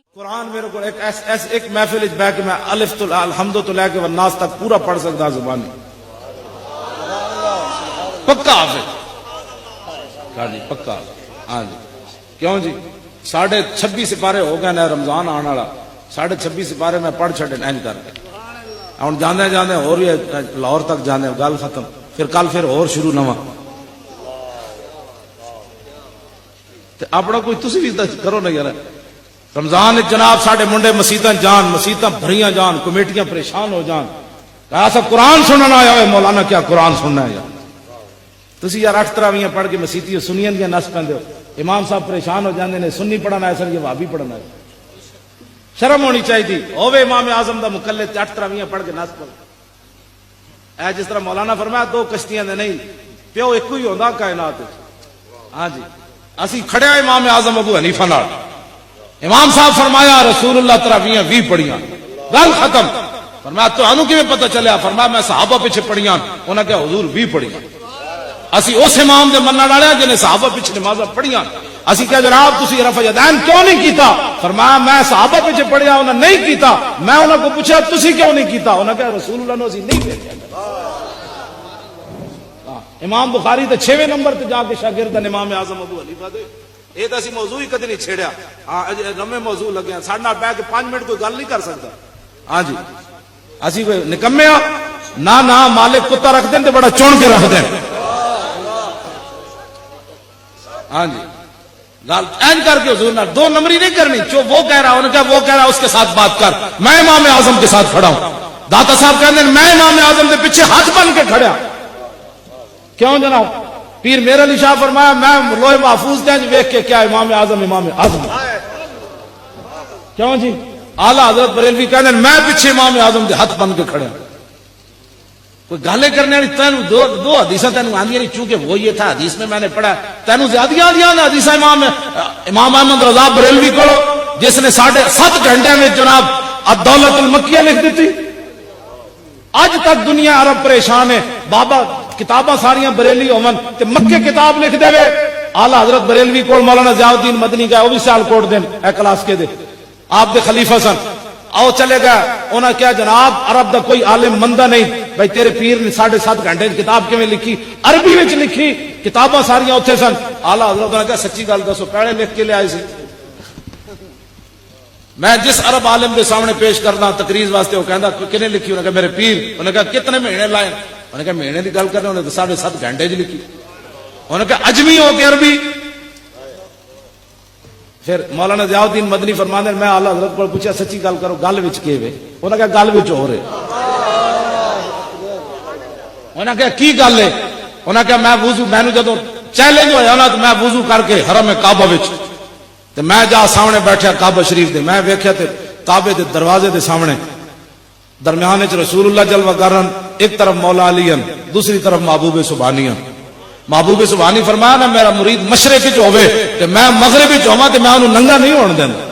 قرآن میرے کو ایک محفل بہ کے میں الف تو الحمد تو لے کے والناس تک پورا پڑھ سکتا زبانی پکا حافظ ہاں جی پکا ہاں جی کیوں جی 26.5 سپارے ہو گئے نا رمضان آنے والا 26.5 سپارے میں پڑھ چھڑے این کر کے ہوں جانے جانے اور بھی لاہور تک جانے گل ختم پھر کل پھر اور شروع نواں اپنا کوئی تسی بھی کرو نا یار رمضان جناب ساڈے منڈے مسیتاں جان مسیتاں بھریاں جان کمیٹیاں پریشان ہو جان ایسا قرآن سننا آیا ہوئے مولانا کیا قرآن سننا ہے یار تسی یار 8 تراویاں پڑھ کے مسیتی سنیاں دیا نس پہندے ہو امام صاحب پریشان ہو جاندے نے سنی پڑھنا ہے سر یہ وہابی پڑھنا ہے شرم ہونی چاہیے ہوے امام اعظم دا مقلد 8 تراویاں پڑھ کے نس پڑھ اے جس طرح مولانا فرمایا 2 کشتیاں دے نہیں پیو ایک ہی ہوندا کائنات ہاں جی اسی کھڑیا امام اعظم ابو حنیفہ نال امام صاحب فرمایا رسول اللہ تراویاں 20 پڑھیاں گل ختم فرمایا تو انو کیویں پتہ چلیا فرمایا میں صحابہ پیچھے پڑھیاں انہاں کہ حضور 20 پڑھیاں اسی اس امام دے منن والے جن نے صحابہ پیچھے نمازاں پڑھیاں اسی کہ جناب تسی رفع یدین کیوں نہیں کیتا فرمایا میں صحابہ پیچھے پڑھیا انہاں نہیں کیتا میں انہاں کو پوچھا تسی کیوں نہیں کیتا انہاں کہ رسول اللہ نو اسی نہیں دیکھیا امام بخاری تے 6ویں نمبر تے جا کے شاگرد امام اعظم ابو حنیفہ دے یہ تو اسی موضوع ہی کدی نہیں چھیڑیا نمے موضوع لگے ہیں ساڈے نال بیٹھ کے 5 منٹ کوئی گل نہیں کر سکتا ہاں جی اسی کوئی نکمے ہاں نہ مالک کتا رکھ دیں تو بڑا چون کے رکھ دیں ہاں جی گل این کر کے حضور نال 2 نمبری نہیں کرنی جو وہ کہہ رہا انہوں نے کہا وہ کہہ رہا اس کے ساتھ بات کر میں امام اعظم کے ساتھ کھڑا ہوں داتا صاحب کہتے ہیں میں امام اعظم کے پیچھے ہاتھ بن کے کھڑا کیوں جناب پیر میرے علی شاہ فرمایا میں لوہے محفوظ تینج ویکھ کے کیا امام اعظم کیوں جی اعلیٰ حضرت بریلوی کہتے ہیں میں پیچھے امام اعظم کے ہاتھ بن کے کھڑے کوئی گالیں کرنے والی تینوں 2 حدیثاں تینوں آندی نہیں چونکہ وہ یہ تھا حدیث میں نے پڑھا تینوں زیادہ آندیاں حدیث امام احمد رضا بریلوی کو جس نے 7.5 گھنٹے میں جناب الدولت المکیہ لکھ دی تھی اج تک دنیا عرب پریشان ہے بابا کتاباں ساریاں بریلی ہومن تے مکے کتاب لکھ دے وے اعلی حضرت بریلوی کول مولانا ضیاء الدین مدنی کا وہ بھی سیال کوٹ دین اے کلاس کے دے آپ دے خلیفہ سن آؤ چلے گا انہاں کیا جناب عرب دا کوئی عالم مندہ نہیں بھائی تیرے پیر نے 7.5 گھنٹے کتاب کیویں لکھی عربی وچ لکھی کتاباں ساریاں اوتھے سن اعلی حضرت نے کہا سچی گل دسو پہلے لکھ کے لے آئے سی میں جس عرب عالم دے سامنے پیش کرنا تقریر واسطے وہ کہندا کنے لکھی انہاں کہا میرے پیر انہاں کہا کتنے مہینے لائے انہوں نے کہا مہینے کی گل کرنے انہوں نے 7.5 گھنٹے جی لکھی انہوں نے کہا اجمی ہو کے عربی پھر مولانا ضیاء الدین مدنی فرماندے ہیں میں اعلیٰ حضرت کو پوچھا سچی گل کرو گل وچ کے وے انہوں نے کہا گل وچ ہو رہے انہوں نے کہا کی گل ہے انہوں نے کہا میں وضو میں نے جدوں چیلنج ہویا نا تو میں وضو کر کے حرم کعبہ وچ تے میں جا سامنے بیٹھا کعبہ شریف دے میں ویکھیا تے کعبے دے دروازے دے سامنے درمیان وچ رسول اللہ جلوہ کرن ایک طرف مولا علی دوسری طرف محبوب سبحانی محبوب سبحانی فرمایا نا میرا مرید مشرق وچ ہوے تے میں مغرب وچ ہوواں تے میں اونوں ننگا نہیں ہون دیندا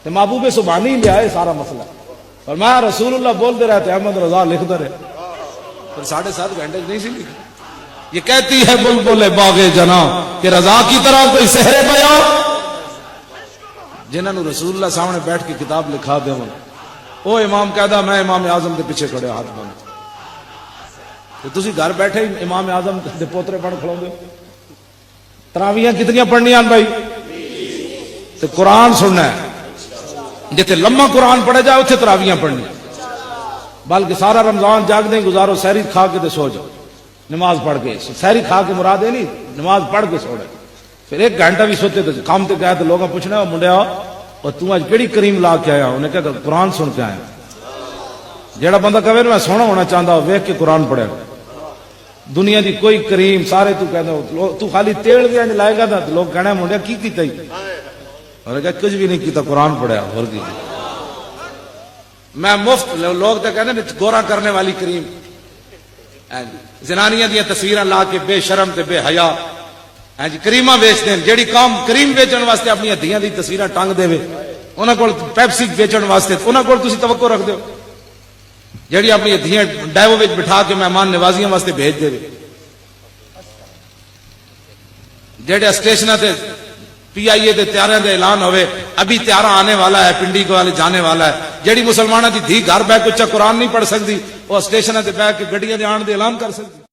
تے محبوب سبحانی لے آئے سارا مسئلہ فرمایا رسول اللہ بولتے رہے تے احمد رضا لکھتے رہے پھر 7.5 گھنٹے نہیں سی لکھی یہ کہتی ہے بلبل باغ جنا کہ رضا کی طرح کوئی سحر بیان جنہاں نو رسول اللہ سامنے بیٹھ کے کتاب لکھا دے وہ امام کہدا میں امام اعظم کے پیچھے کھڑے ہاتھ بند تو تسی گھر بیٹھے امام اعظم دے پوترے پڑھ کھلو دے تراویاں کتنی پڑھنیاں بھائی تے قرآن سننا ہے جتے لمبا قرآن پڑھے جائے اتنے تراویاں پڑھنی بلکہ سارا رمضان جاگ دیں گزارو سحری کھا کے تے سو جاؤ نماز پڑھ کے سحری کھا کے مراد ہے نہیں نماز پڑھ کے سو رہے پھر 1 گھنٹہ بھی سوتے تے کام تے گئے تو لوگ پوچھنا منڈیا اور تو آج کیڑی کریم لا کے آیا انہیں کہا قرآن سن کے آیا جیڑا بندہ کہے میں سونا ہونا چاہتا ہوں ویکھ کے قرآن پڑھے دنیا دی کوئی کریم سارے تو کہتے تو خالی تیل بھی لائے گا تو لوگ کہنا منڈیا کی کیتا ہی اور کہا کچھ بھی نہیں کیتا قرآن پڑھیا اور کی میں مفت لوگ تو کہنے گورا کرنے والی کریم زنانیاں دیا تصویراں لا کے بے شرم تے بے حیا کریماں بیچتے ہیں جیڑی قوم کریم بیچن واسطے اپنی ہدیاں دی تصویراں ٹنگ دے انہاں کول پیپسی بیچن واسطے انہاں کول تسی توقع رکھ دیو جیڑی اپنی ہدیاں ڈائیو وچ بٹھا کے مہمان نوازیاں واسطے بھیج دے جیڑے اسٹیشناں تے پی آئی اے دے تیاریاں دے اعلان ہوئے ابھی تیارہ آنے والا ہے پنڈی کو والے جانے والا ہے جیڑی مسلمانہ دی دھی گھر بہ کے اچھا قرآن نہیں پڑھ سکتی وہ اسٹیشن تے بہ کے گڈیاں دے آن دے اعلان کر سکتی